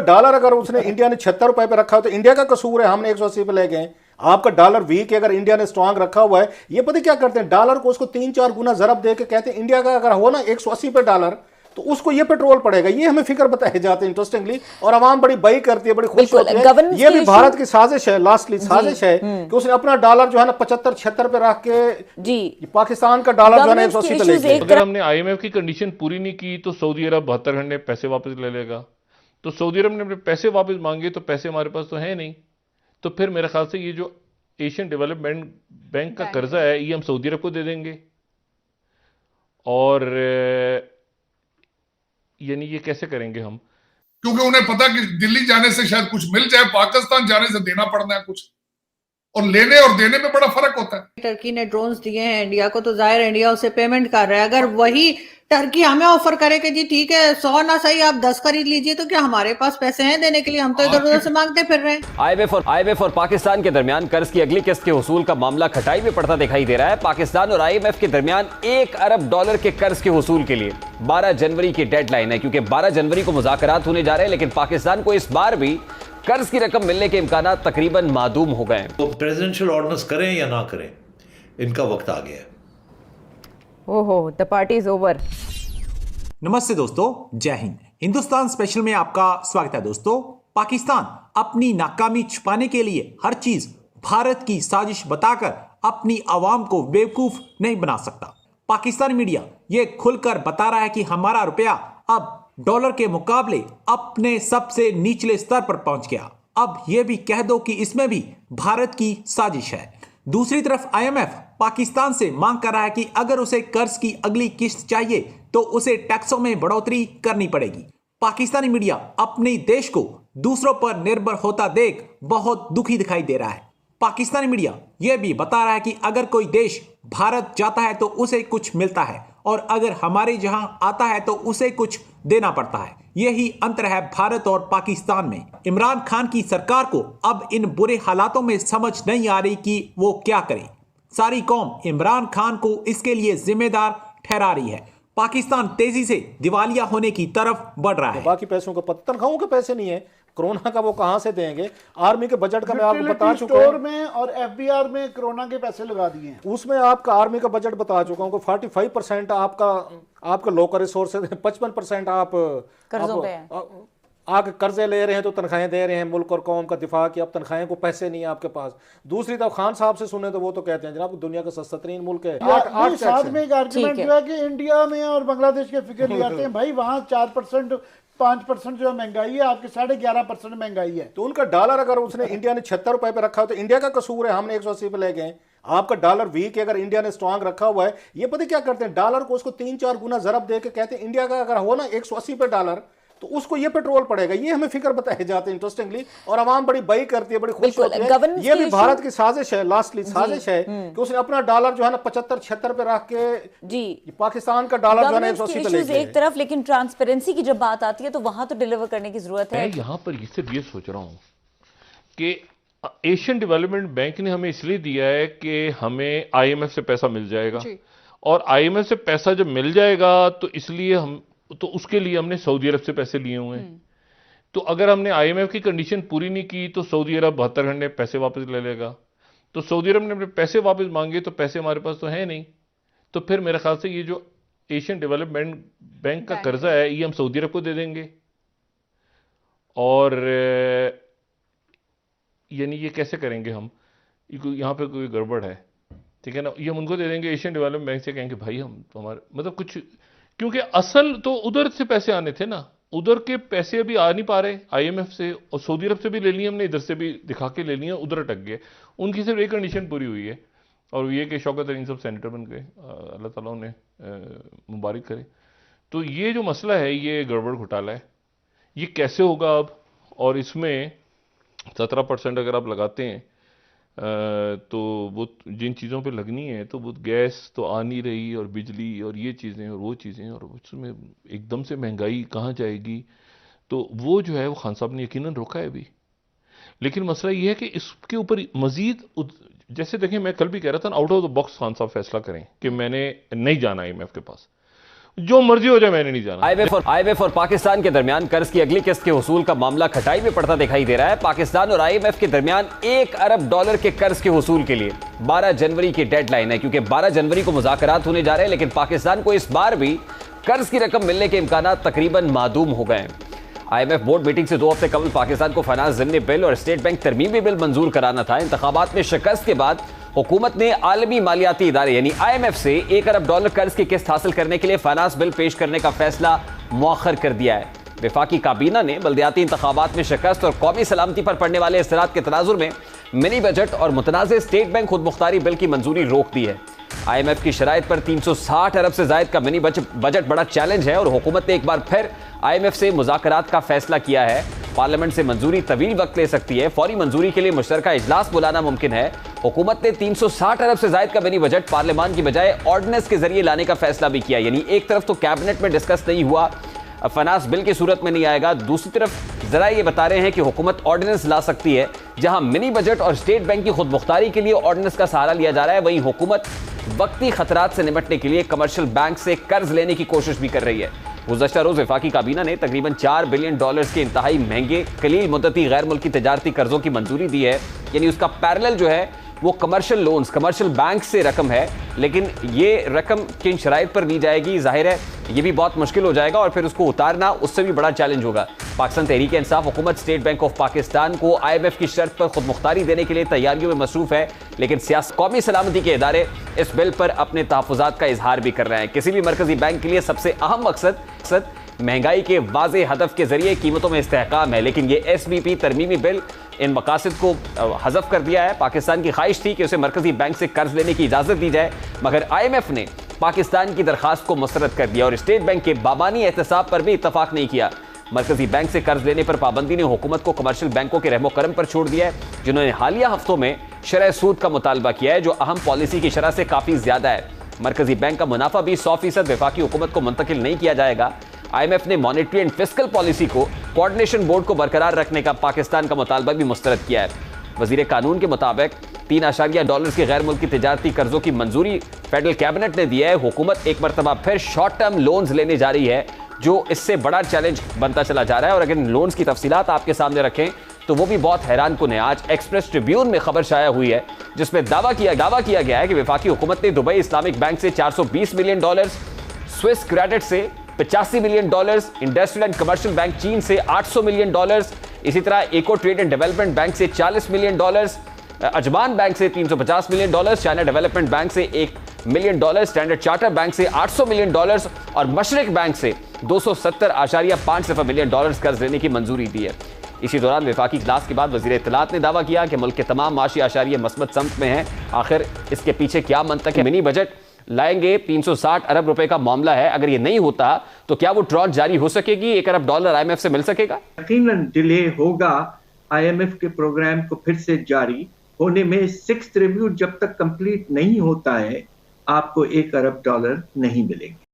Dollar अगर उसने India ने 76 रुपए पे रखा हो तो इंडिया का कसूर है, हमने 180 पे ले गए। आपका डॉलर वीक है, अगर इंडिया ने स्ट्रांग रखा हुआ है, ये पता क्या करते हैं, डॉलर को उसको 3-4 गुना जरब दे के कहते हैं इंडिया का अगर हो ना 180 पे डॉलर तो उसको ये पेट्रोल पड़ेगा, ये हमें फिक्र बताए जाते हैं इंटरेस्टिंगली, और आवाम बड़ी बई करती है, बड़ी खुश होती है। ये भी भारत की साजिश है, लास्टली साजिश है कि उसने अपना डॉलर जो है ना 75-76 पे रख के जी पाकिस्तान का डॉलर जो है ना 180 पे ले गया। अगर हमने IMF की कंडीशन पूरी नहीं की तो सऊदी अरब 72 घंटे पैसे वापस ले लेगा। तो सऊदी अरब ने अपने पैसे वापस मांगे तो पैसे हमारे पास तो है नहीं, तो फिर मेरे ख्याल से ये जो एशियन डेवलपमेंट बैंक का कर्जा है ये हम सऊदी अरब को दे देंगे। और यानी ये कैसे करेंगे हम, क्योंकि उन्हें पता कि दिल्ली जाने से शायद कुछ मिल जाए, पाकिस्तान जाने से देना पड़ना है कुछ, और लेने और देने में बड़ा फर्क होता है। टर्की ने ड्रोन्स दिए हैं इंडिया को, तो जाहिर इंडिया उसे पेमेंट कर रहा है। अगर वही टर्की हमें ऑफर करे कि जी ठीक है 100 ना सही आप 10 खरीद लीजिए, तो क्या हमारे पास पैसे हैं देने के लिए? हम तो इधर उधर से मांगते फिर रहे हैं। IMF और पाकिस्तान के दरमियान कर्ज की अगली किस्त के वसूल का मामला खटाई में पड़ता दिखाई दे रहा है। पाकिस्तान और IMF के दरमियान $1 अरब के कर्ज के वसूल के लिए 12 जनवरी की डेडलाइन है, क्योंकि 12 जनवरी को मुज़ाकरात होने जा रहे हैं, लेकिन पाकिस्तान को इस बार भी कर्ज की रकम मिलने के इम्कान तकरीबन मादूम हो गए हैं। तो प्रेसिडेंशियल ऑर्डिनेंस करें या ना करें, इनका वक्त आ गया है। ओहो, द पार्टी इज ओवर। नमस्ते दोस्तों, जय हिंद। हिंदुस्तान स्पेशल में आपका स्वागत है। दोस्तों, पाकिस्तान अपनी नाकामी छुपाने के लिए हर चीज भारत की साजिश बताकर अपनी आवाम को बेवकूफ नहीं बना सकता। पाकिस्तानी मीडिया ये खुलकर बता रहा है कि हमारा रुपया अब डॉलर के मुकाबले अपने सबसे निचले स्तर पर पहुंच गया। अब यह भी कह दो कि इसमें भी भारत की साजिश है। दूसरी तरफ IMF पाकिस्तान से मांग कर रहा है कि अगर उसे कर्ज की अगली किस्त चाहिए तो उसे टैक्सों में बढ़ोतरी करनी पड़ेगी। पाकिस्तानी मीडिया अपने देश को दूसरों पर निर्भर होता देख बहुत दुखी दिखाई दे रहा है। पाकिस्तानी मीडिया यह भी बता रहा है कि अगर कोई देश भारत जाता है तो उसे कुछ मिलता है, और अगर हमारे जहां आता है तो उसे कुछ देना पड़ता है। यही अंतर है भारत और पाकिस्तान में। इमरान खान की सरकार को अब इन बुरे हालातों में समझ नहीं आ रही कि वो क्या करे। सारी कौम इमरान खान को इसके लिए जिम्मेदार ठहरा रही है। पाकिस्तान तेजी से दिवालिया होने की तरफ बढ़ रहा है। बाकी पैसों का तनख्वाहों के पैसे नहीं है, कोरोना का वो कहां से देंगे? आर्मी के बजट का मैं आपको बता चुका हूं, स्टोर में और FBR में कोरोना के पैसे लगा दिए हैं। उसमें आपका आर्मी का बजट बता चुका हूं, 45% आपका लोकल रिसोर्सेज, 55% आप कर्जों पे है। आके कर्जे ले रहे हैं तो तनख्वाहें दे रहे हैं मुल्क और कौम का दिफा की, अब तनख्वाहें को पैसे नहीं है आपके पास। दूसरी तरफ खान साहब से सुने तो वो तो कहते हैं जनाब दुनिया का सस्ता तरीन मुल्क है। साथ में एक आर्गुमेंट जो है कि इंडिया में और बांग्लादेश के फिगर ले आते हैं, भाई वहां 4% 5% जो महंगाई है, आपके 11.5% महंगाई है। तो उनका डॉलर अगर उसने इंडिया ने 76 रुपए पे रखा हो तो इंडिया का कसूर है, हमने 180 पे ले गए। आपका डॉलर वीक है, अगर इंडिया ने स्ट्रांग रखा हुआ है, ये पता क्या करते हैं, डॉलर को उसको 3-4 गुना जरब दे के कहते हैं इंडिया का अगर हो ना 180 पे डॉलर तो उसको ये पेट्रोल पड़ेगा, ये हमें फिक्र बताए जाते हैं इंटरेस्टिंगली, और आवाम बड़ी बई करती है, बड़ी खुश होती है। ये भी भारत की साजिश है, लास्टली साजिश है कि उसने अपना डॉलर जो है ना 75-76 पे रख के जी पाकिस्तान का डॉलर जो है ना 180 पे ले गया एक तरफ, लेकिन ट्रांसपेरेंसी की जब बात आती है तो वहां तो डिलीवर करने की जरूरत है। मैं यहाँ पर सिर्फ ये सोच रहा हूँ कि एशियन डेवलपमेंट बैंक ने हमें इसलिए दिया है कि हमें IMF से पैसा मिल जाएगा, और IMF से पैसा जब मिल जाएगा तो इसलिए तो उसके लिए हमने सऊदी अरब से पैसे लिए हुए हैं। तो अगर हमने IMF की कंडीशन पूरी नहीं की तो सऊदी अरब 72 घंटे पैसे वापस ले लेगा। तो सऊदी अरब ने अपने पैसे वापस मांगे तो पैसे हमारे पास तो है नहीं, तो फिर मेरे ख्याल से ये जो एशियन डेवलपमेंट बैंक का कर्जा है ये हम सऊदी अरब को दे देंगे। और यानी ये कैसे करेंगे हम, यहाँ पे कोई गड़बड़ है, ठीक है ना, ये हम उनको दे देंगे एशियन डेवलपमेंट बैंक से, कहेंगे भाई हम हमारे मतलब कुछ, क्योंकि असल तो उधर से पैसे आने थे ना, उधर के पैसे अभी आ नहीं पा रहे IMF से, और सऊदी अरब से भी ले लिए हमने, इधर से भी दिखा के ले लिए, उधर अटक गए। उनकी सिर्फ एक कंडीशन पूरी हुई है, और ये कि शौकत अली सब सेनेटर बन गए, अल्लाह ताला उन्हें मुबारक करे। तो ये जो मसला है ये गड़बड़ घोटाला है, ये कैसे होगा अब? और इसमें 17% अगर आप लगाते हैं तो वो जिन चीज़ों पे लगनी है, तो वो गैस तो आ नहीं रही, और बिजली और ये चीज़ें और वो चीज़ें, और उसमें एकदम से महंगाई कहाँ जाएगी? तो वो जो है वो खान साहब ने यकीनन रोका है अभी। लेकिन मसला ये है कि इसके ऊपर मज़ीद, जैसे देखें मैं कल भी कह रहा था ना, out of the box Khan साहब फैसला करें कि मैंने नहीं जाना IMF के पास। जो मर्जी हो जाए, मैंने नहीं जाना। आईएमएफ और पाकिस्तान के दरमियान कर्ज की अगली किस्त के वसूल का मामला खटाई में पड़ता दिखाई दे रहा है। पाकिस्तान और आईएमएफ के दरमियान $1 अरब के कर्ज के वसूल के लिए 12 जनवरी की डेडलाइन है, क्योंकि 12 जनवरी को मुज़ाकरात होने जा रहे हैं, लेकिन पाकिस्तान को इस बार भी कर्ज की रकम मिलने के इम्कान तकरीबन मादूम हो गए हैं। आईएमएफ बोर्ड मीटिंग से 2 हफ्ते कबल पाकिस्तान को फाइनेंस ज़िमनी बिल और स्टेट बैंक तरमीमी बिल मंजूर कराना था। इंतखाबात में शिकस्त के बाद हुकूमत ने आलमी मालियाती इदारे यानी आईएमएफ से $1 अरब कर्ज की किस्त हासिल करने के लिए फाइनेंस बिल पेश करने का फैसला मुअख्खर कर दिया है। वफाकी काबीना ने बल्दियाती इंतखाबात में शिकस्त और कौमी सलामती पर पड़ने वाले असरात के तनाजुर में मिनी बजट और मुतनाज़ स्टेट बैंक खुदमुख्तारी बिल की मंजूरी रोक दी है। आईएमएफ की शराइत पर 360 अरब से जायद का मिनी बजट बड़ा चैलेंज है और हुकूमत ने एक बार फिर आईएमएफ से मुज़ाकरात का फैसला किया है। पार्लियामेंट से मंजूरी तवील वक्त ले सकती है। फौरी मंजूरी के लिए मुश्तरका इजलास बुलाना मुमकिन है। हुकूमत ने 360 अरब से जायद का मिनी बजट पार्लियामान की बजाय ऑर्डिनेंस के जरिए लाने का फैसला भी किया। यानी एक तरफ तो कैबिनेट में डिस्कस नहीं हुआ, फाइनेंस बिल की सूरत में नहीं आएगा, दूसरी तरफ जरा ये बता रहे हैं कि हुकूमत ऑर्डिनेंस ला सकती है। जहां मिनी बजट और स्टेट बैंक की खुदमुख्तारी के लिए ऑर्डिनेंस का सहारा लिया जा रहा है, वहीं हुकूमत वक्ती खतरात से निपटने के लिए कमर्शियल बैंक से कर्ज लेने की कोशिश भी कर रही है। गुज़श्ता रोज वफाकी काबीना ने तकरीबन $4 बिलियन के इंतहाई महंगे कलील मुद्दती गैर मुल्की तजारती कर्जों की मंजूरी दी है। यानी उसका पैरेलल जो है वो कमर्शियल लोन्स, कमर्शियल बैंक से रकम है, लेकिन ये रकम किन शराइत पर ली जाएगी, जाहिर है ये भी बहुत मुश्किल हो जाएगा और फिर उसको उतारना उससे भी बड़ा चैलेंज होगा। पाकिस्तान तहरीक इंसाफ हुकूमत स्टेट बैंक ऑफ पाकिस्तान को आईएमएफ की शर्त पर खुदमुख्तारी देने के लिए तैयारियों में मसरूफ है, लेकिन कौमी सलामती के इदारे इस बिल पर अपने तहफ़्फ़ुज़ात का इजहार भी कर रहे हैं। किसी भी मरकजी बैंक के लिए सबसे अहम मकसद महंगाई के वाज़े हदफ के जरिए कीमतों में इस्तेहकाम है, लेकिन ये एसबीपी तरमीमी बिल इन मकासद को हज़फ कर दिया है। पाकिस्तान की ख्वाहिश थी कि उसे मरकजी बैंक से कर्ज लेने की इजाज़त दी जाए, मगर आईएमएफ ने पाकिस्तान की दरख्वास्त को मुस्तरद कर दिया और स्टेट बैंक के बाबानी एहतसाब पर भी इत्तफाक नहीं किया। मरकजी बैंक से कर्ज लेने पर पाबंदी ने हुकूमत को कमर्शियल बैंकों के रहमो करम पर छोड़ दिया है, जिन्होंने हालिया हफ्तों में शरह सूद का मुतालबा किया है, जो अहम पॉलिसी की शरह से काफ़ी ज़्यादा है। मरकजी बैंक का मुनाफा भी 100% वफाकी हुकूमत को मुंतकिल नहीं किया जाएगा। आईएमएफ ने मॉनेटरी एंड फिस्कल पॉलिसी को कोऑर्डिनेशन बोर्ड को बरकरार रखने का पाकिस्तान का मुतालबा भी मुस्तरद किया है। वजीर कानून के मुताबिक $3 के गैर मुल्की तिजारती कर्जों की मंजूरी फेडरल कैबिनेट ने दी है। हुकूमत एक मरतबा फिर शॉर्ट टर्म लोन्स लेने जा रही है, जो इससे बड़ा चैलेंज बनता चला जा रहा है। और अगर इन लोन्स की तफसीलात आपके सामने रखें तो वो भी बहुत हैरान कुन है। आज एक्सप्रेस ट्रिब्यून में खबर शाया हुई है, जिसमें दावा किया गया है कि वफाकी हुकूमत ने दुबई इस्लामिक बैंक से $420 मिलियन, स्विस क्रेडिट से $85 million, industrial and commercial bank चीन से $800 मिलियन, इसी तरह eco trade and development bank से $40 मिलियन, अजमान बैंक से $350 मिलियन, चाइना डेवलपमेंट बैंक से $1 मिलियन, स्टैंडर्ड चार्टर बैंक से $800 मिलियन और मशरिक बैंक से $270.5 मिलियन कर्ज लेने की मंजूरी दी है। इसी दौरान वफाकी इजलास के बाद वज़ीर इत्तलात ने दावा किया कि मुल्क के तमाम माशी आशारिया मस्बत समत में हैं। आखिर इसके पीछे क्या मंतक है? मिनी बजट लाएंगे, 360 अरब रुपए का मामला है। अगर ये नहीं होता तो क्या वो ट्रॉट जारी हो सकेगी? $1 अरब आईएमएफ से मिल सकेगा? यकीनन डिले होगा आईएमएफ के प्रोग्राम को फिर से जारी होने में। 6th रिव्यू जब तक कंप्लीट नहीं होता है, आपको $1 अरब नहीं मिलेंगे।